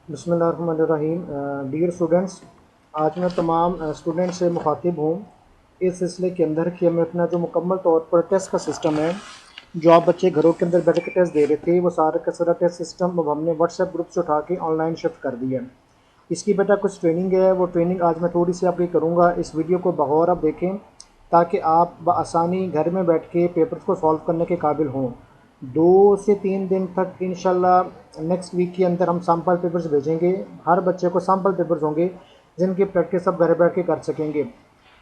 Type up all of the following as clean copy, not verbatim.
बिस्मिल्लाहिर्रहमानिर्रहीम। Dear students, आज मैं तमाम स्टूडेंट से मुखातिब हूँ इस सिलसिले के अंदर कि हमें अपना जो मुकम्मल तौर पर टेस्ट का सिस्टम है, जो आप बच्चे घरों के अंदर बैठ के टेस्ट दे रहे थे, वो सारा का सारा टेस्ट सिस्टम अब हमने व्हाट्सएप ग्रुप से उठा के ऑनलाइन शिफ्ट कर दिया है। इसकी बेटा कुछ ट्रेनिंग है, वो ट्रेनिंग आज मैं थोड़ी सी आपकी करूँगा। इस वीडियो को बगौर आप देखें ताकि आप बआसानी घर में बैठ के पेपर्स को सॉल्व करने के काबिल हों। 2 से 3 दिन तक इंशाल्लाह नेक्स्ट वीक के अंदर हम सैम्पल पेपर्स भेजेंगे। हर बच्चे को सैम्पल पेपर्स होंगे जिनकी प्रैक्टिस आप घर बैठ के कर सकेंगे।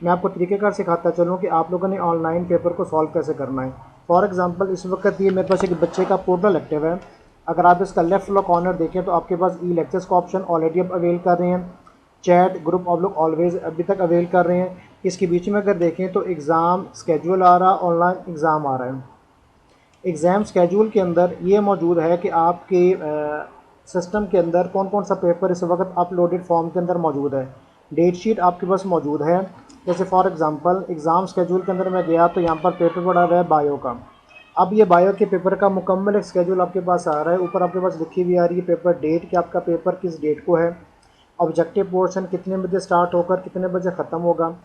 मैं आपको तरीक़ेकार सिखाता चलूँ कि आप लोगों ने ऑनलाइन पेपर को सॉल्व कैसे करना है। फॉर एग्ज़ाम्पल इस वक्त ये मेरे पास एक बच्चे का पोर्टल एक्टिव है। अगर आप इसका लेफ्ट वाला कॉर्नर देखें तो आपके पास ई लेक्चर्स का ऑप्शन ऑलरेडी आप अवेल कर रहे हैं। चैट ग्रुप आप लोग ऑलवेज अभी तक अवेल कर रहे हैं। इसके बीच में अगर देखें तो एग्ज़ाम स्केड्यूल आ रहा, ऑनलाइन एग्ज़ाम आ रहा है। एग्ज़ाम स्केड्यूल के अंदर ये मौजूद है कि आपके सिस्टम के अंदर कौन कौन सा पेपर इस वक्त अपलोडेड फॉर्म के अंदर मौजूद है। डेट शीट आपके पास मौजूद है। जैसे फॉर एग्ज़ाम्पल एग्ज़ाम स्केड्यूल के अंदर मैं गया तो यहाँ पर पेपर पड़ा हुआ है बायो का। अब ये बायो के पेपर का मुकम्मल एक स्केड्यूल आपके पास आ रहा है। ऊपर आपके पास लिखी हुई आ रही है पेपर डेट कि आपका पेपर किस डेट को है। ऑब्जेक्टिव पोर्शन कितने बजे स्टार्ट होकर कितने बजे ख़त्म होगा।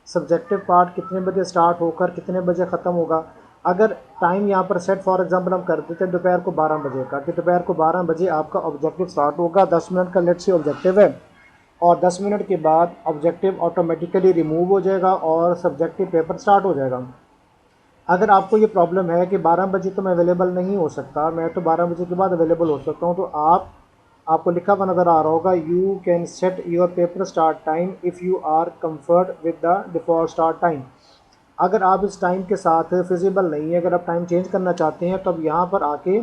सब्जेक्टिव पार्ट कितने बजे स्टार्ट होकर कितने बजे ख़त्म होगा। अगर टाइम यहाँ पर सेट फॉर एग्जांपल हम कर देते हैं दोपहर को 12 बजे का, कि दोपहर को 12 बजे आपका ऑब्जेक्टिव स्टार्ट होगा। 10 मिनट का लेट से ऑब्जेक्टिव है और 10 मिनट के बाद ऑब्जेक्टिव ऑटोमेटिकली रिमूव हो जाएगा और सब्जेक्टिव पेपर स्टार्ट हो जाएगा। अगर आपको ये प्रॉब्लम है कि 12 बजे तो मैं अवेलेबल नहीं हो सकता, मैं तो 12 बजे के बाद अवेलेबल हो सकता हूँ, तो आपको लिखा हुआ नज़र आ रहा होगा you can set your paper start time if you are comfort with the default start time. अगर आप इस टाइम के साथ फिजिबल नहीं है, अगर आप टाइम चेंज करना चाहते हैं तो अब यहाँ पर आके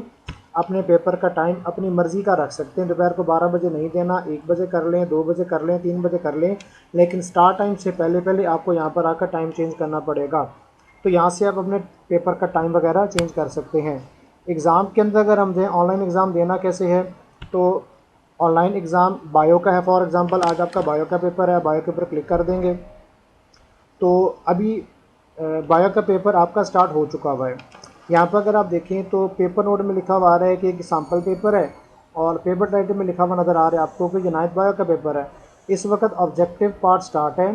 अपने पेपर का टाइम अपनी मर्ज़ी का रख सकते हैं। दोपहर को 12 बजे नहीं देना, 1 बजे कर लें, 2 बजे कर लें, 3 बजे कर लें, लेकिन स्टार्ट टाइम से पहले पहले आपको यहाँ पर आकर टाइम चेंज करना पड़ेगा। तो यहाँ से आप अपने पेपर का टाइम वगैरह चेंज कर सकते हैं। एग्ज़ाम के अंदर अगर हम दें, ऑनलाइन एग्ज़ाम देना कैसे है, तो ऑनलाइन एग्ज़ाम बायो का है। फॉर एग्ज़ाम्पल आज आपका बायो का पेपर है, बायो के ऊपर क्लिक कर देंगे तो अभी बायो का पेपर आपका स्टार्ट हो चुका हुआ है। यहाँ पर अगर आप देखें तो पेपर नोट में लिखा हुआ आ रहा है कि एक सैम्पल पेपर है और पेपर टाइटल में लिखा हुआ नज़र आ रहा है आपको कि जुनाइद बायो का पेपर है। इस वक्त ऑब्जेक्टिव पार्ट स्टार्ट है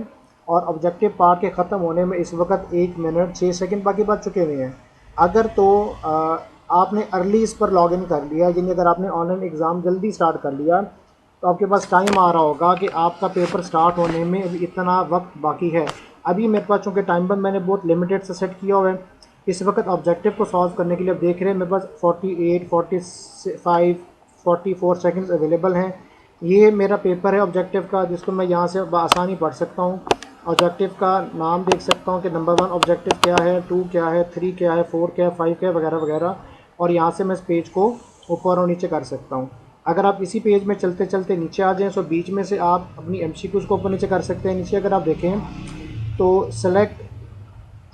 और ऑब्जेक्टिव पार्ट के ख़त्म होने में इस वक्त 1 मिनट 6 सेकंड बाकी बच चुके हुए हैं। अगर तो आपने अर्ली इस पर लॉगिन कर लिया, यानी अगर आपने ऑनलाइन एग्ज़ाम जल्दी स्टार्ट कर लिया तो आपके पास टाइम आ रहा होगा कि आपका पेपर स्टार्ट होने में अभी इतना वक्त बाकी है। अभी मेरे पास चूँकि टाइम बम मैंने बहुत लिमिटेड से सेट किया हुआ है। इस वक्त ऑब्जेक्टिव को सॉल्व करने के लिए आप देख रहे हैं मेरे पास 48, 45, 44 सेकंड्स अवेलेबल हैं। ये मेरा पेपर है ऑब्जेक्टिव का, जिसको मैं यहाँ से आसानी पढ़ सकता हूँ। ऑब्जेक्टिव का नाम देख सकता हूँ कि नंबर 1 ऑब्जेक्टिव क्या है, 2 क्या है, 3 क्या है, 4 क्या है, 5 क्या है, वगैरह वगैरह। और यहाँ से मैं इस पेज को ऊपर और नीचे कर सकता हूँ। अगर आप इसी पेज में चलते चलते नीचे आ जाएँ तो बीच में से आप अपनी MCQs को ऊपर नीचे कर सकते हैं। नीचे अगर आप देखें तो सेलेक्ट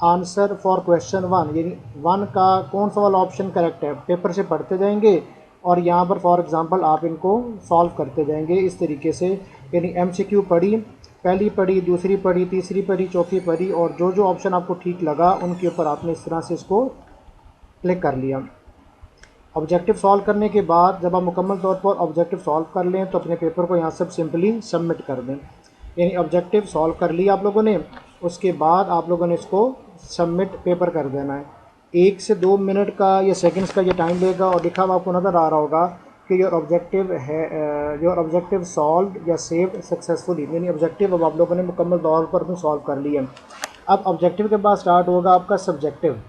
आंसर फॉर क्वेश्चन 1, यानी 1 का कौन सा वाला ऑप्शन करेक्ट है, पेपर से पढ़ते जाएंगे और यहाँ पर फॉर एग्जांपल आप इनको सॉल्व करते जाएंगे इस तरीके से। यानी MCQ पढ़ी, पहली पढ़ी, दूसरी पढ़ी, तीसरी पढ़ी, चौथी पढ़ी और जो जो ऑप्शन आपको ठीक लगा उनके ऊपर आपने इस तरह से इसको क्लिक कर लिया। ऑब्जेक्टिव सॉल्व करने के बाद जब आप मुकम्मल तौर पर ऑब्जेक्टिव सॉल्व कर लें तो अपने पेपर को यहाँ सब सिंपली सबमिट कर दें। यानी ऑब्जेक्टिव सॉल्व कर लिया आप लोगों ने, उसके बाद आप लोगों ने इसको सबमिट पेपर कर देना है। 1 से 2 मिनट का या सेकंड्स का ये टाइम लेगा और लिखा हुआ आपको नज़र आ रहा होगा कि योर ऑब्जेक्टिव है, योर ऑब्जेक्टिव सॉल्व या सेव्ड सक्सेसफुली। यानी ऑब्जेक्टिव अब आप लोगों ने मुकम्मल तौर पर सॉल्व कर लिया। अब ऑब्जेक्टिव के बाद स्टार्ट होगा आपका सब्जेक्टिव।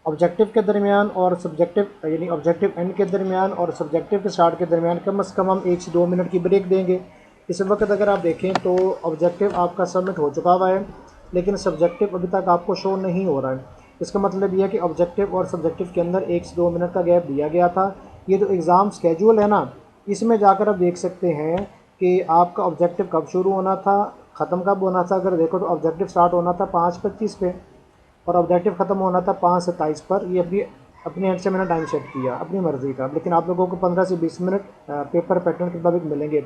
ऑब्जेक्टिव के दरमियान और सब्जेक्टिव यानी ऑब्जेक्टिव एंड के दरमियान और सब्जेक्टिव के स्टार्ट के दरमियान कम से कम हम 1 से 2 मिनट की ब्रेक देंगे। इस वक्त अगर आप देखें तो ऑब्जेक्टिव आपका सबमिट हो चुका हुआ है, लेकिन सब्जेक्टिव अभी तक आपको शो नहीं हो रहा है। इसका मतलब यह है कि ऑब्जेक्टिव और सब्जेक्टिव के अंदर 1 से 2 मिनट का गैप दिया गया था। ये जो एग्ज़ाम स्केड्यूल है ना, इसमें जाकर आप देख सकते हैं कि आपका ऑब्जेक्टिव कब शुरू होना था, ख़त्म कब होना था। अगर देखो तो ऑब्जेक्टिव स्टार्ट होना था 5:25 पे और ऑब्जेक्टिव ख़त्म होना था 5:27 पर। ये अपनी एंड से मैंने टाइम सेट किया अपनी मर्ज़ी का, लेकिन आप लोगों को 15 से 20 मिनट पेपर पैटर्न के मुताबिक मिलेंगे।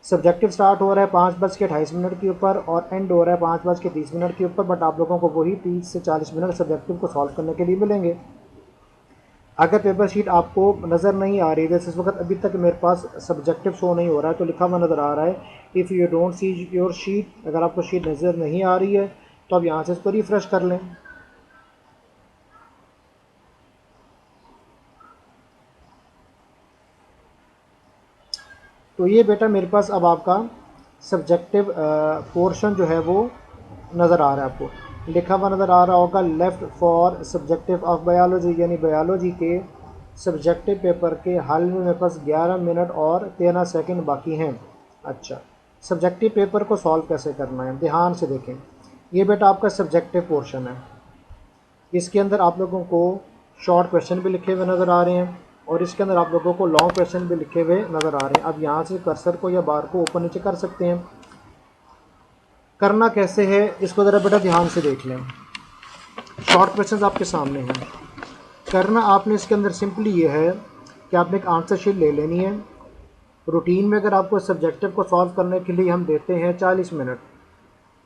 सब्जेक्टिव स्टार्ट हो रहा है 5:28 के ऊपर और एंड हो रहा है 5:30 के ऊपर, बट आप लोगों को वही 30 से 40 मिनट सब्जेक्टिव को सॉल्व करने के लिए मिलेंगे। अगर पेपर शीट आपको नज़र नहीं आ रही, जैसे इस वक्त अभी तक मेरे पास सब्जेक्टिव शो नहीं हो रहा है तो लिखा हुआ नज़र आ रहा है if you don't see your sheet, अगर आपको शीट नज़र नहीं आ रही है तो आप यहाँ से इसको रिफ़्रेश कर लें। तो ये बेटा मेरे पास अब आपका सब्जेक्टिव पोर्शन जो है वो नज़र आ रहा है, आपको लिखा हुआ नज़र आ रहा होगा left for subjective of biology, यानी बायोलॉजी के सब्जेक्टिव पेपर के हल में मेरे पास 11 मिनट और 13 सेकंड बाकी हैं। अच्छा, सब्जेक्टिव पेपर को सॉल्व कैसे करना है, ध्यान से देखें। ये बेटा आपका सब्जेक्टिव पोर्शन है, इसके अंदर आप लोगों को शॉर्ट क्वेश्चन भी लिखे हुए नज़र आ रहे हैं और इसके अंदर आप लोगों को लॉन्ग क्वेश्चन भी लिखे हुए नज़र आ रहे हैं। अब यहाँ से कर्सर को या बार को ऊपर नीचे कर सकते हैं। करना कैसे है इसको ज़रा बेटा ध्यान से देख लें। शॉर्ट क्वेश्चन आपके सामने हैं। करना आपने इसके अंदर सिंपली ये है कि आपने एक आंसर शीट ले लेनी है। रूटीन में अगर आपको सब्जेक्टिव को सॉल्व करने के लिए हम देते हैं 40 मिनट,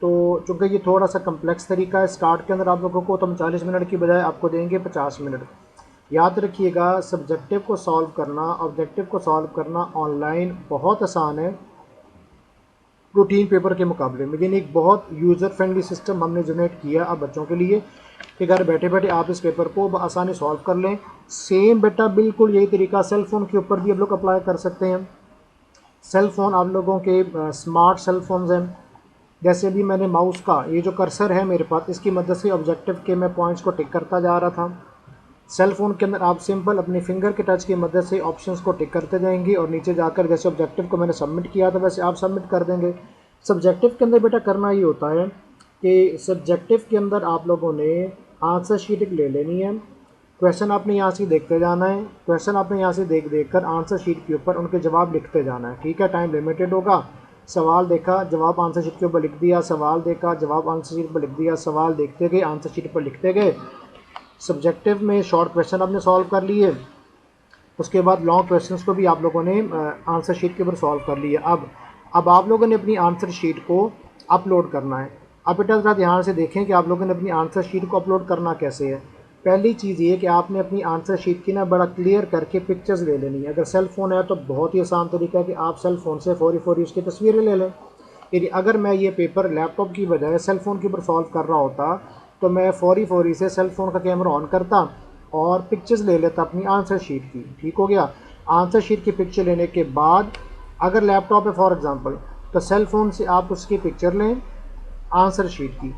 तो चूँकि ये थोड़ा सा कम्प्लेक्स तरीका है, स्टार्ट के अंदर आप लोगों को तो हम 40 मिनट की बजाय आपको देंगे 50 मिनट। याद रखिएगा, सब्जेक्टिव को सॉल्व करना, ऑब्जेक्टिव को सॉल्व करना ऑनलाइन बहुत आसान है रूटीन पेपर के मुकाबले में। यानी एक बहुत यूज़र फ्रेंडली सिस्टम हमने जनरेट किया अब बच्चों के लिए कि घर बैठे बैठे आप इस पेपर को आसानी सॉल्व कर लें। सेम बेटा बिल्कुल यही तरीका सेल फ़ोन के ऊपर भी आप लोग अप्लाई कर सकते हैं। सेल फ़ोन आप लोगों के स्मार्ट सेल फोन्स हैं, जैसे भी मैंने माउस का ये जो कर्सर है मेरे पास, इसकी मदद से ऑब्जेक्टिव के मैं पॉइंट्स को टिक करता जा रहा था। सेल फ़ोन के अंदर आप सिंपल अपने फिंगर के टच की मदद से ऑप्शंस को टिक करते जाएंगे और नीचे जाकर जैसे ऑब्जेक्टिव को मैंने सबमिट किया था वैसे आप सबमिट कर देंगे। सब्जेक्टिव के अंदर बेटा करना ये होता है कि सब्जेक्टिव के अंदर आप लोगों ने आंसर शीट एक ले लेनी है। क्वेश्चन आपने यहाँ से देखते जाना है, क्वेश्चन आपने यहाँ से देख देख कर आंसर शीट के ऊपर उनके जवाब लिखते जाना है। ठीक है, टाइम लिमिटेड होगा। सवाल देखा, जवाब आंसर शीट के ऊपर लिख दिया, सवाल देखा, जवाब आंसर शीट पर लिख दिया, सवाल देखते गए, आंसर शीट पर लिखते गए। सब्जेक्टिव में शॉर्ट क्वेश्चन आपने सॉल्व कर लिए, उसके बाद लॉन्ग क्वेश्चंस को भी आप लोगों ने आंसर शीट के ऊपर सॉल्व कर लिया। अब आप लोगों ने अपनी आंसर शीट को अपलोड करना है। अब बेटा ज़रा ध्यान से देखें कि आप लोगों ने अपनी आंसर शीट को अपलोड करना कैसे है। पहली चीज़ ये कि आपने अपनी आंसर शीट की ना बड़ा क्लियर करके पिक्चर्स ले लेनी है। अगर सेल फ़ोन है तो बहुत ही आसान तरीका है कि आप सेल फ़ोन से फौरी फौरी उसकी तस्वीरें ले लें। यदि अगर मैं ये पेपर लैपटॉप की बजाय सेल फ़ोन के ऊपर सॉल्व कर रहा होता तो मैं फौरी फौरी से सेल फ़ोन का कैमरा ऑन करता और पिक्चर्स ले लेता अपनी आंसर शीट की। ठीक हो गया। आंसर शीट की पिक्चर लेने के बाद अगर लैपटॉप है फॉर एग्ज़ाम्पल तो सेल फ़ोन से आप उसकी पिक्चर लें आंसर शीट की।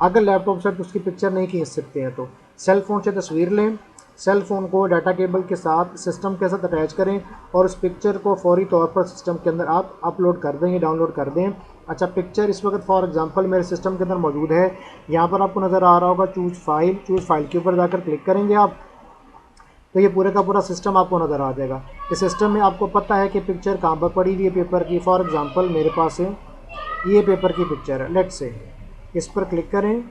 अगर लैपटॉप से उसकी पिक्चर नहीं खींच सकते हैं तो सेल फ़ोन से तस्वीर लें, सेल फ़ोन को डाटा केबल के साथ सिस्टम के साथ अटैच करें और उस पिक्चर को फौरी तौर पर सिस्टम के अंदर आप अपलोड कर दें या डाउनलोड कर दें। अच्छा, पिक्चर इस वक्त फॉर एग्जांपल मेरे सिस्टम के अंदर मौजूद है। यहाँ पर आपको नज़र आ रहा होगा चूज़ फाइल के ऊपर जाकर क्लिक करेंगे आप तो ये पूरे का पूरा सिस्टम आपको नज़र आ जाएगा। इस सिस्टम में आपको पता है कि पिक्चर कहाँ पर पड़ी हुई है पेपर की। फॉर एग्ज़ाम्पल मेरे पास है ये पेपर की पिक्चर है, लेट्स से इस पर क्लिक करें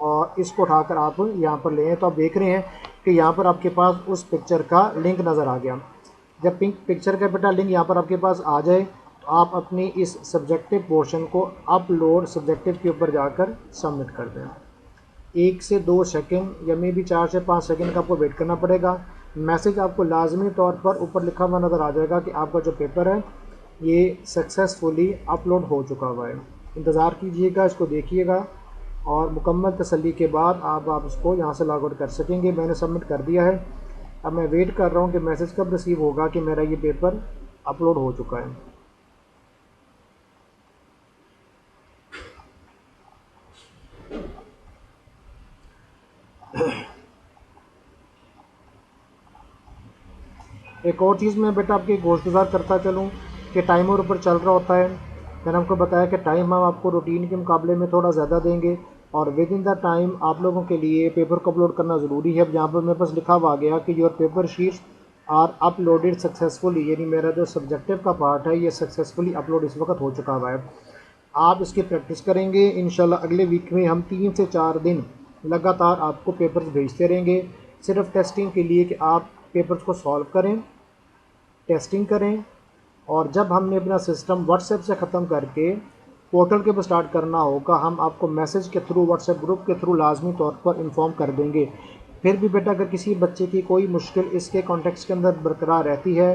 और इसको उठाकर आप यहाँ पर ले आए तो आप देख रहे हैं कि यहाँ पर आपके पास उस पिक्चर का लिंक नज़र आ गया। जब पिक्चर का बेटा लिंक यहाँ पर आपके पास आ जाए तो आप अपनी इस सब्जेक्टिव पोर्शन को अपलोड सब्जेक्टिव के ऊपर जाकर सबमिट कर दें। 1 से 2 सेकंड या मे बी 4 से 5 सेकंड का आपको वेट करना पड़ेगा। मैसेज आपको लाजमी तौर पर ऊपर लिखा हुआ नज़र आ जाएगा कि आपका जो पेपर है ये सक्सेसफुली अपलोड हो चुका हुआ है। इंतज़ार कीजिएगा, इसको देखिएगा और मुकम्मल तसल्ली के बाद आप इसको यहाँ से लॉग आउट कर सकेंगे। मैंने सबमिट कर दिया है। अब मैं वेट कर रहा हूँ कि मैसेज कब रिसीव होगा कि मेरा ये पेपर अपलोड हो चुका है। एक और चीज़ मैं बेटा आपकी गोशगुजार करता चलूँ कि टाइमर ऊपर चल रहा होता है। मैंने आपको बताया कि टाइम हम आपको रूटीन के मुकाबले में थोड़ा ज़्यादा देंगे और विद इन द टाइम आप लोगों के लिए पेपर को अपलोड करना ज़रूरी है। अब यहाँ पर मेरे पास लिखा हुआ आ गया कि your paper sheets are uploaded successfully, यानी मेरा जो सब्जेक्टिव का पार्ट है ये सक्सेसफुली अपलोड इस वक्त हो चुका हुआ है। आप इसकी प्रैक्टिस करेंगे इंशाल्लाह। अगले वीक में हम 3 से 4 दिन लगातार आपको पेपर्स भेजते रहेंगे, सिर्फ टेस्टिंग के लिए कि आप पेपर्स को सॉल्व करें, टेस्टिंग करें। और जब हमने अपना सिस्टम व्हाट्सएप से ख़त्म करके पोर्टल के ऊपर स्टार्ट करना होगा हम आपको मैसेज के थ्रू व्हाट्सएप ग्रुप के थ्रू लाजमी तौर पर इन्फॉर्म कर देंगे फिर भी बेटा अगर किसी बच्चे की कोई मुश्किल इसके कॉन्टेक्स्ट के अंदर बरकरार रहती है